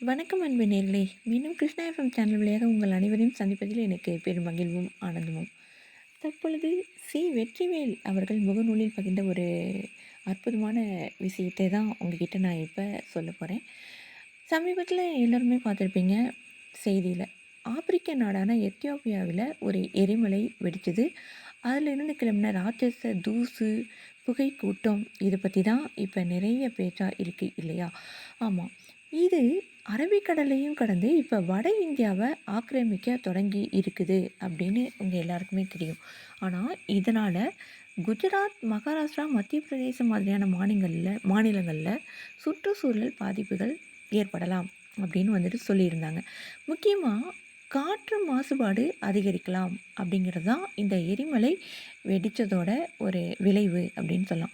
வணக்கம் அன்பு நேர்களே! மீண்டும் கிருஷ்ணா எஃப்எம் சேனல் வழியாக உங்கள் அனைவரையும் சந்திப்பதில் எனக்கு பெரும் மகிழ்வும், ஆனந்தமும். தற்பொழுது வெற்றிவேல் அவர்கள் முகநூலில் பகிர்ந்த ஒரு அற்புதமான விஷயத்தை தான் உங்ககிட்ட நான் இப்ப சொல்லப் போறேன். சமீபத்தில எல்லாருமே பார்த்துருப்பீங்க செய்தியில. ஆப்பிரிக்க நாடான எத்தியோப்பியாவில ஒரு எரிமலை வெடிச்சது. அதிலிருந்து கிளம்பின ராட்சச தூசு, புகை கூட்டம் இத பத்தி தான் இப்ப நிறைய பேச்சா இருக்கு இல்லையா? ஆமா. இது அரபிக்கடலையும் கடந்து இப்ப வட இந்தியாவ ஆக்கிரமிக்க தொடங்கி இருக்குது அப்படின்னு உங்க எல்லாருக்குமே தெரியும். ஆனா, இதனால குஜராத், மகாராஷ்டிரா, மத்திய பிரதேசம் மாதிரியான மாநிலங்கள்ல சுற்றுச்சூழல் பாதிப்புகள் ஏற்படலாம் அப்படின்னு வந்துட்டு சொல்லியிருந்தாங்க. முக்கியமா காற்று மாசுபாடு அதிகரிக்கலாம் அப்படிங்கிறது தான் இந்த எரிமலை வெடிச்சதோட ஒரு விளைவு அப்படின்னு சொல்லலாம்.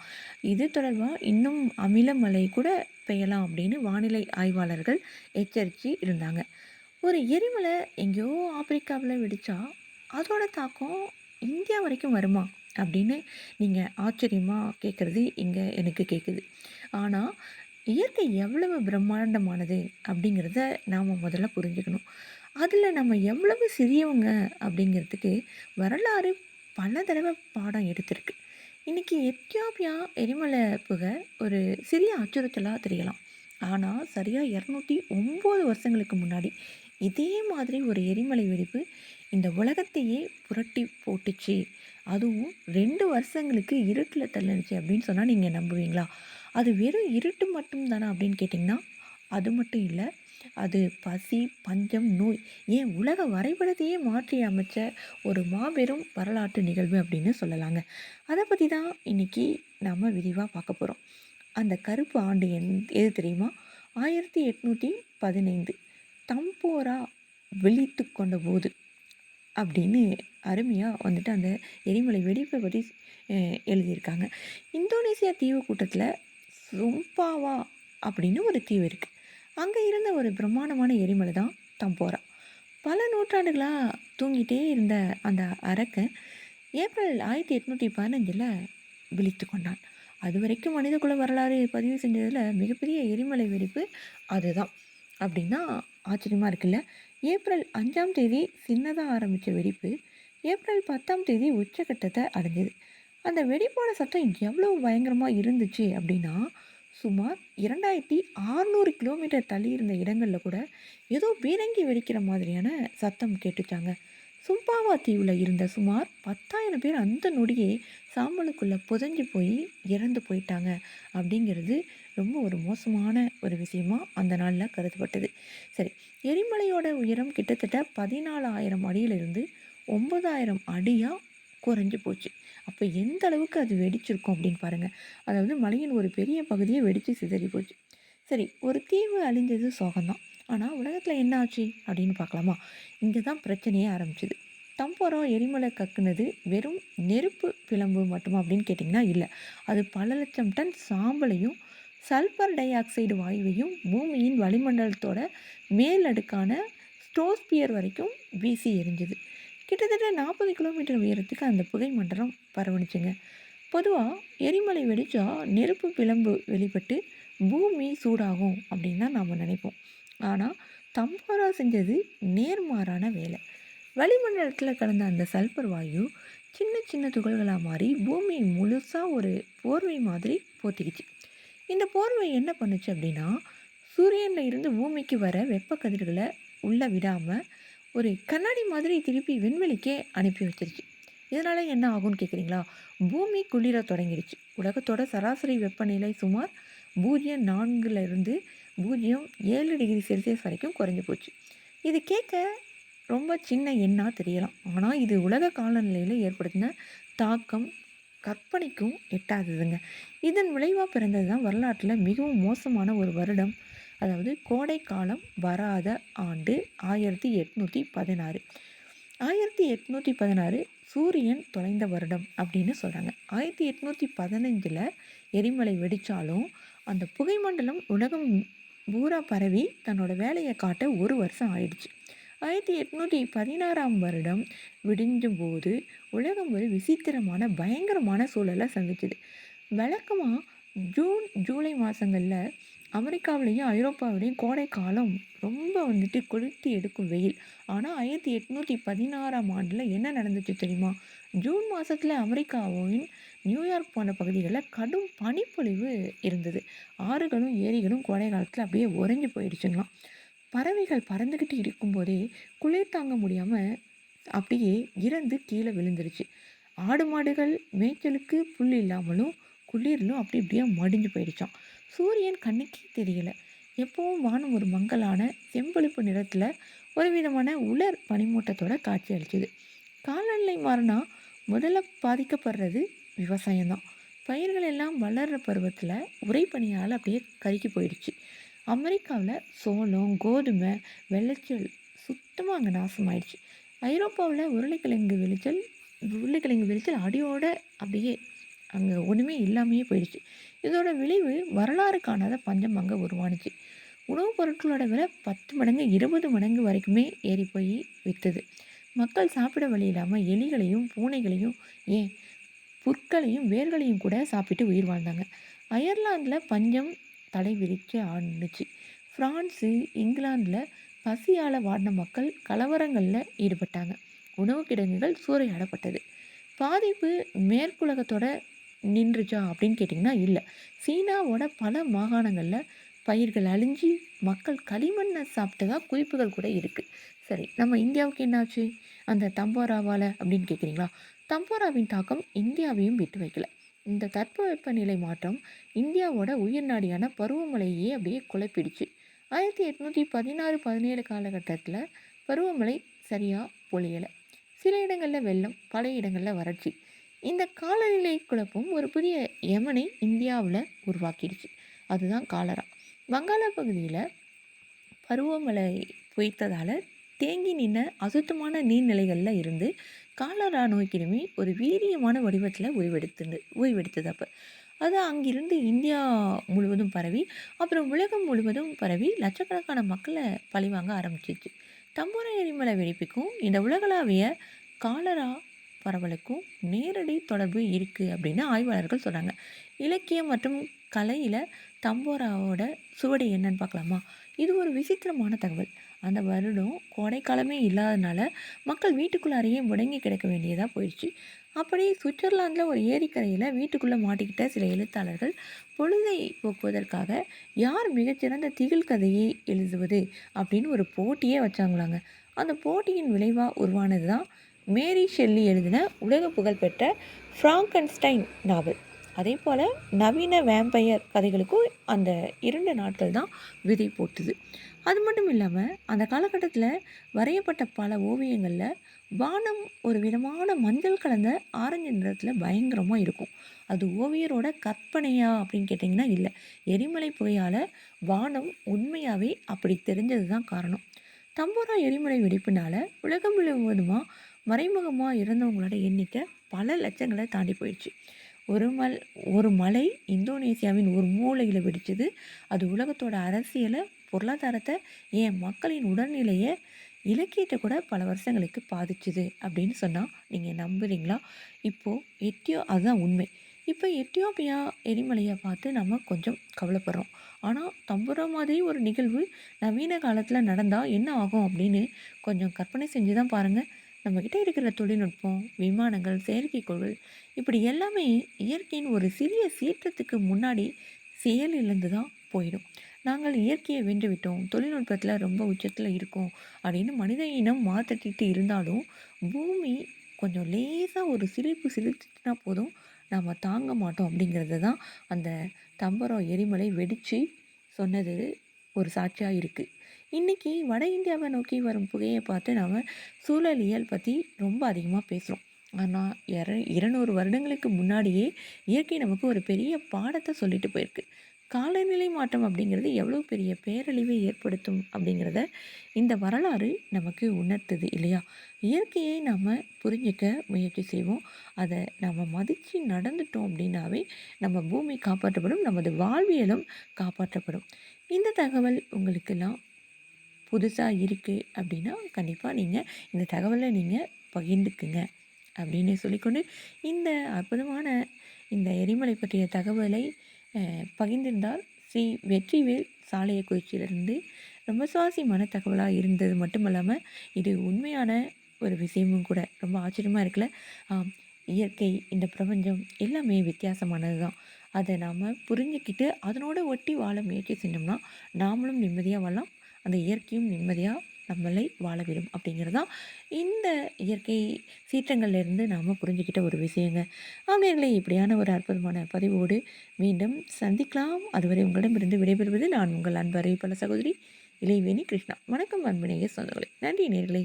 இது தொடர்பா இன்னும் அமில மழை கூட பெய்யலாம் அப்படின்னு வானிலை ஆய்வாளர்கள் எச்சரிச்சு இருந்தாங்க. ஒரு எரிமலை எங்கேயோ ஆப்பிரிக்காவுல வெடிச்சா, அதோட தாக்கம் இந்தியா வரைக்கும் வருமா? அப்படின்னு நீங்க ஆச்சரியமா கேட்குறது இங்க எனக்கு கேட்குது. ஆனா, இயற்கை எவ்வளவு பிரம்மாண்டமானது அப்படிங்கிறத நாம முதல்ல புரிஞ்சுக்கணும். அதில நம்ம எவ்வளவு சிறியவங்க அப்படிங்கிறதுக்கு வரலாறு பல தடவ பாடம் எடுத்திருக்கு. இன்னைக்கு எத்தியோப்பியா எரிமலை புகை ஒரு சிறிய அச்சுறுத்தலா தெரியலாம். ஆனா, சரியா 209 வருஷங்களுக்கு முன்னாடி இதே மாதிரி ஒரு எரிமலை வெடிப்பு இந்த உலகத்தையே புரட்டி போட்டுச்சு. அதுவும் 2 வருஷங்களுக்கு இருட்டுல தள்ளுனுச்சு அப்படின்னு சொன்னா நீங்க நம்புவீங்களா? அது வெறும் இருட்டு மட்டும் தானா அப்படின்னு கேட்டிங்கன்னா, அது மட்டும் இல்ல. அது பசி, பஞ்சம், நோய் ஏன் உலக வரைபடத்தையே மாற்றி அமைச்ச ஒரு மாபெரும் வரலாற்று நிகழ்வு அப்படின்னு சொல்லலாங்க. அத பத்தி தான் இன்னைக்கு நாம விரிவா பார்க்க போறோம். அந்த கருப்பு ஆண்டு எது தெரியுமா? 1815 தம்போரா விழித்துக் கொண்டபோது அப்படின்னு அருமையா வந்துட்டு அந்த எரிமலை வெடிப்பை பத்தி எழுதியிருக்காங்க. இந்தோனேசியா தீவு கூட்டத்தில சும்பாவா அப்படின்னு ஒரு தீவு இருக்கு. அங்க இருந்த ஒரு பிரம்மாண்டமான எரிமலை தான் தம்போரா. பல நூற்றாண்டுகளா தூங்கிட்டே இருந்த அந்த அரக்கன் ஏப்ரல் 1815ல விழித்துக் கொண்டான். அதுவரைக்கும் மனிதகுல வரலாறு பதிவு செஞ்சதுல மிகப்பெரிய எரிமலை வெடிப்பு அதுதான். அப்படின்னா ஆச்சரியமா இருக்குல்ல. ஏப்ரல் 5ஆம் தேதி சின்னதா ஆரம்பிச்ச வெடிப்பு, ஏப்ரல் 10ஆம் தேதி உச்சகட்டத்தை அடைஞ்சது. அந்த வெடிப்போட சத்தம் எவ்வளவு பயங்கரமா இருந்துச்சு அப்படின்னா, சுமார் 2600 கிலோமீட்டர் தள்ளி இருந்த இடங்கள்ல கூட ஏதோ பீரங்கி வெடிக்கிற மாதிரியான சத்தம் கேட்டுச்சாங்க. சும்பாவா தீவுல இருந்த சுமார் 10,000 பேர் அந்த நொடியே சாம்பலுக்குள்ள புதைஞ்சு போய் இறந்து போயிட்டாங்க அப்படிங்கிறது ரொம்ப ஒரு மோசமான ஒரு விஷயமா அந்த நாளில் கருதப்பட்டது. சரி, எரிமலையோட உயரம் கிட்டத்தட்ட 14,000 அடியிலிருந்து 9,000 அடியா குறைஞ்சு போச்சு. அப்போ எந்த அளவுக்கு அது வெடிச்சிருக்கும் அப்படின்னு பாருங்க. அதாவது மலையின் ஒரு பெரிய பகுதியே வெடிச்சு சிதறி போச்சு. சரி, ஒரு தீவு அழிஞ்சது சோகம்தான். ஆனா உலகத்துல என்ன ஆச்சு அப்படின்னு பார்க்கலாமா? இங்க தான் பிரச்சனையே ஆரம்பிச்சது. தம்போரா எரிமலை கக்குனது வெறும் நெருப்பு பிழம்பு மட்டுமா அப்படின்னு கேட்டிங்கன்னா இல்லை. அது பல லட்சம் டன் சாம்பலையும் சல்பர் டை ஆக்சைடு வாயுவையும் பூமியின் வளிமண்டலத்தோட மேல் அடுக்கான ஸ்ட்ரோஸ்பியர் வரைக்கும் வீசி எரிஞ்சுது. கிட்டத்தட்ட 40 கிலோமீட்டர் உயரத்துக்கு அந்த புகை மண்டலம் பரவணுச்சுங்க. பொதுவாக எரிமலை வெடிச்சா நெருப்பு பிழம்பு வெளிப்பட்டு பூமி சூடாகும் அப்படின்னு தான் நாம் நினைப்போம். ஆனால் தம்போரா செஞ்சது நேர்மாறான வேலை. வளிமண்டலத்தில் கலந்த அந்த சல்பர் வாயு சின்ன சின்ன துகள்களாக மாறி பூமி முழுசாக ஒரு போர்வை மாதிரி போத்திக்கிச்சு. இந்த போர்வை என்ன பண்ணுச்சு அப்படின்னா, சூரியனில் இருந்து பூமிக்கு வர வெப்ப கதிர்களை உள்ளே விடாமல் ஒரு கண்ணாடி மாதிரி திருப்பி விண்வெளிக்கே அனுப்பி வச்சிருச்சு. இதனால் என்ன ஆகும்னு கேட்குறீங்களா? பூமி குளிர தொடங்கிடுச்சு. உலகத்தோட சராசரி வெப்பநிலை சுமார் 0.4லிருந்து 0.7 டிகிரி செல்சியஸ் வரைக்கும் குறைஞ்சி போச்சு. இது கேட்க ரொம்ப சின்ன எண்ணா தெரியலாம். ஆனால் இது உலக காலநிலையில் ஏற்படுத்தின தாக்கம் கற்பனைக்கும் எட்டாததுங்க. இதன் விளைவாக பிறந்தது தான் வரலாற்றில் மிகவும் மோசமான ஒரு வருடம். அதாவது கோடை காலம் வராத ஆண்டு 1816. 1816 சூரியன் தொலைந்த வருடம் அப்படின்னு சொல்கிறாங்க. 1815 எரிமலை வெடித்தாலும் அந்த புகைமண்டலம் உலகம் பூரா பரவி தன்னோட வேலையை காட்ட ஒரு வருஷம் ஆயிடுச்சு. 1816ஆம் வருடம் விடிஞ்சும் போது உலகம் ஒரு விசித்திரமான பயங்கரமான சூழலை சந்திச்சுது. வழக்கமாக ஜூன் ஜூலை மாதங்களில் அமெரிக்காவிலேயும் ஐரோப்பாவிலேயும் கோடை காலம் ரொம்ப வந்துட்டு கொளுத்தி எடுக்கும் வெயில். ஆனால் 1816ஆம் ஆண்டில் என்ன நடந்துச்சு தெரியுமா? ஜூன் மாதத்தில் அமெரிக்காவின் நியூயார்க் போன்ற பகுதிகளில் கடும் பனிப்பொழிவு இருந்தது. ஆறுகளும் ஏரிகளும் கோடை காலத்தில் அப்படியே உறைஞ்சி போயிடுச்சுங்களாம். பறவைகள் பறந்துக்கிட்டு இருக்கும்போதே குளிர் தாங்க முடியாமல் அப்படியே இறந்து கீழே விழுந்துருச்சு. ஆடு மாடுகள் மேய்ச்சலுக்கு புல் இல்லாமலும் குளிரிலும் அப்படி இப்படியே மடிஞ்சு போயிடுச்சான். சூரியன் கண்ணுக்கே தெரியல. எப்பவும் வானம் ஒரு மங்கலான செம்பழுப்பு நிறத்தில் ஒரு விதமான உலர் பனிமூட்டத்தோட காட்சி அளிச்சுது. காலநிலை மாறினா முதல்ல பாதிக்கப்படுறது விவசாயம்தான். பயிர்கள் எல்லாம் வளர்கிற பருவத்தில் உறைபனியால் அப்படியே கருகி போயிடுச்சு. அமெரிக்காவில் சோளம், கோதுமை விளைச்சல் சுத்தமாக அங்கே நாசமாயிடுச்சு. ஐரோப்பாவில் உருளைக்கிழங்கு விளைச்சல் அடியோட அப்படியே அங்கே ஒன்றுமே இல்லாமையே போயிடுச்சு. இதோட விளைவு வரலாறு காணாத பஞ்சம் அங்கே உருவானுச்சு. உணவுப் பொருட்களோட விலை 10 மடங்கு 20 மடங்கு வரைக்குமே ஏறி போய் விற்றுது. மக்கள் சாப்பிட வழி இல்லாமல் எலிகளையும் பூனைகளையும் ஏன் புற்களையும் வேர்களையும் கூட சாப்பிட்டு உயிர் வாழ்ந்தாங்க. அயர்லாந்தில் பஞ்சம் தடை விரித்து ஆண்டுச்சு. ஃப்ரான்ஸு, இங்கிலாந்தில் பசியால் வாடின மக்கள் கலவரங்களில் ஈடுபட்டாங்க. உணவு கிடங்குகள் சூறையாடப்பட்டது. பாதிப்பு மேற்குலகத்தோட நின்றுச்சா அப்படின்னு கேட்டிங்கன்னா இல்லை. சீனாவோட பல மாகாணங்களில் பயிர்கள் அழிஞ்சி மக்கள் களிமண்ணை சாப்பிட்டதா குறிப்புகள் கூட இருக்குது. சரி, நம்ம இந்தியாவுக்கு என்னாச்சு அந்த தம்போராவால் அப்படின்னு கேட்குறீங்களா? தம்போராவின் தாக்கம் இந்தியாவையும் விட்டு வைக்கல. இந்த தட்பவெப்பநிலை மாற்றம் இந்தியாவோட உயிர் நாடியான பருவமழையே அப்படியே குழப்பிடுச்சு. 1816-17 காலகட்டத்தில் பருவமழை சரியாக பொழியலை. சில இடங்களில் வெள்ளம், பல இடங்களில் வறட்சி. இந்த காலநிலை குழப்பம் ஒரு புதிய யமனை இந்தியாவில் உருவாக்கிடுச்சு. அதுதான் காலரா. வங்காள பகுதியில் பருவமழை பொய்த்ததால் தேங்கி நின்ற அசுத்தமான நீர்நிலைகளில் இருந்து காலரா நோய் கிருமி ஒரு வீரியமான வடிவத்தில் ஓய்வெடுத்தது. அப்போ அது அங்கிருந்து இந்தியா முழுவதும் பரவி அப்புறம் உலகம் முழுவதும் பரவி லட்சக்கணக்கான மக்களை பழிவாங்க ஆரம்பிச்சிச்சு. தம்பூரா எரிமலை வெடிப்புக்கும் இந்த உலகளாவிய காலரா பரவலுக்கும் நேரடி தொடர்பு இருக்குது அப்படின்னு ஆய்வாளர்கள் சொல்கிறாங்க. இலக்கியம் மற்றும் கலையில் தம்போராவோட சுவடு என்னன்னு பார்க்கலாமா? இது ஒரு விசித்திரமான தகவல். அந்த வருடம் கோடைக்காலமே இல்லாதனால மக்கள் வீட்டுக்குள்ளாரையே முடங்கி கிடக்க வேண்டியதாக போயிடுச்சு. அப்படி சுவிட்சர்லாந்தில் ஒரு ஏரிக்கரையில் வீட்டுக்குள்ளே மாட்டிக்கிட்ட சில எழுத்தாளர்கள் பொழுதை போக்குவதற்காக யார் மிகச்சிறந்த திகில் கதையை எழுதுவது அப்படின்னு ஒரு போட்டியே வச்சாங்களாங்க. அந்த போட்டியின் விளைவாக உருவானது தான் மேரி ஷெல்லி எழுதின உலக புகழ்பெற்ற ஃப்ராங்கன்ஸ்டைன் நாவல். அதே போல் நவீன வேம்பயர் கதைகளுக்கும் அந்த 2 நாட்கள் தான் விதை போட்டுது. அது மட்டும் இல்லாமல் அந்த காலகட்டத்தில் வரையப்பட்ட பல ஓவியங்களில் வானம் ஒரு விதமான மஞ்சள் கலந்த ஆரஞ்சு நிறத்தில் பயங்கரமாக இருக்கும். அது ஓவியரோட கற்பனையா அப்படின்னு கேட்டிங்கன்னா இல்லை. எரிமலை புகையால் வானம் உண்மையாகவே அப்படி தெரிஞ்சது தான் காரணம். தம்பூரா எரிமலை வெடிப்புனால உலகம் முழுவதுமாக மறைமுகமாக இறந்தவங்களோட எண்ணிக்கை பல லட்சங்களை தாண்டி போயிடுச்சு. ஒரு மலை இந்தோனேசியாவின் ஒரு மூலையில் வெடிச்சது. அது உலகத்தோட அரசியலை, பொருளாதாரத்தை, ஏன் மக்களின் உடல்நிலையை, இலக்கியத்தை கூட பல வருஷங்களுக்கு பாதிச்சுது அப்படின்னு சொன்னால் நீங்கள் நம்புறீங்களா? இப்போது அதுதான் உண்மை. இப்போ எத்தியோப்பியா எரிமலையை பார்த்து நம்ம கொஞ்சம் கவலைப்படுறோம். ஆனால் தம்புரா மாதிரி ஒரு நிகழ்வு நவீன காலத்தில் நடந்தால் என்ன ஆகும் அப்படின்னு கொஞ்சம் கற்பனை செஞ்சு தான் பாருங்கள். நம்மக்கிட்ட இருக்கிற தொழில்நுட்பம், விமானங்கள், செயற்கைக்கோள்கள் இப்படி எல்லாமே இயற்கையின் ஒரு சிறிய சீற்றத்துக்கு முன்னாடி செயலிழந்து தான் போயிடும். நாங்கள் இயற்கையை வென்றுவிட்டோம், தொழில்நுட்பத்தில் ரொம்ப உச்சத்தில் இருக்கோம் அப்படின்னு மனித இனம் மாற்றிட்டு இருந்தாலும் பூமி கொஞ்சம் லேசாக ஒரு சிரிச்சுனா போதும் நாம் தாங்க மாட்டோம். அப்படிங்கிறது தான் அந்த தம்பரம் எரிமலை வெடித்து சொன்னது ஒரு சாட்சியாக இருக்குது. இன்றைக்கி வட இந்தியாவை நோக்கி வரும் புகையை பார்த்து நாம் சூழலியல் பற்றி ரொம்ப அதிகமாக பேசுகிறோம். ஆனால் 200 வருடங்களுக்கு முன்னாடியே இயற்கை நமக்கு ஒரு பெரிய பாடத்தை சொல்லிட்டு போயிருக்கு. காலநிலை மாற்றம் அப்படிங்கிறது எவ்வளோ பெரிய பேரழிவை ஏற்படுத்தும் அப்படிங்கிறத இந்த வரலாறு நமக்கு உணர்த்துது இல்லையா? இயற்கையை நாம் புரிஞ்சிக்க முயற்சி செய்வோம். அதை நம்ம மதித்து நடந்துட்டோம் அப்படின்னாவே நம்ம பூமி காப்பாற்றப்படும், நமது வாழ்வியலும் காப்பாற்றப்படும். இந்த தகவல் உங்களுக்கெல்லாம் புதுசாக இருக்குது அப்படின்னா கண்டிப்பாக நீங்கள் இந்த தகவலை நீங்கள் பகிர்ந்துக்குங்க அப்படின்னு சொல்லிக்கொண்டு, இந்த அற்புதமான இந்த எரிமலை பற்றிய தகவலை பகிர்ந்திருந்தால் ஸ்ரீ வெற்றிவேல் சாலையக்குறிச்சியிலிருந்து ரொம்ப சுவாரஸ்யமான தகவலாக இருந்தது மட்டும் இல்லாமல் இது உண்மையான ஒரு விஷயமும் கூட. ரொம்ப ஆச்சரியமாக இருக்குல்ல. ஆம், இயற்கை, இந்த பிரபஞ்சம் எல்லாமே வித்தியாசமானது தான். அதை நாம் புரிஞ்சுக்கிட்டு அதனோட ஒட்டி வாழ முயற்சி செஞ்சோம்னா நாமளும் நிம்மதியாக வாழலாம், அந்த இயற்கையும் நிம்மதியாக நம்மளை வாழ விடும் அப்படிங்கிறது தான் இந்த இயற்கை சீற்றங்கள்லேருந்து நாம் புரிஞ்சுக்கிட்ட ஒரு விஷயங்க. ஆகையாலே இப்படியான ஒரு அற்புதமான பதிவோடு மீண்டும் சந்திக்கலாம். அதுவரை உங்களிடமிருந்து விடைபெறுவது நான் உங்கள் அன்பு அறிவிப்பாளர் சகோதரி இளைவேணி கிருஷ்ணா. வணக்கம் அன்பு நேயர் சொந்தங்களே. நன்றி நேயர்களே.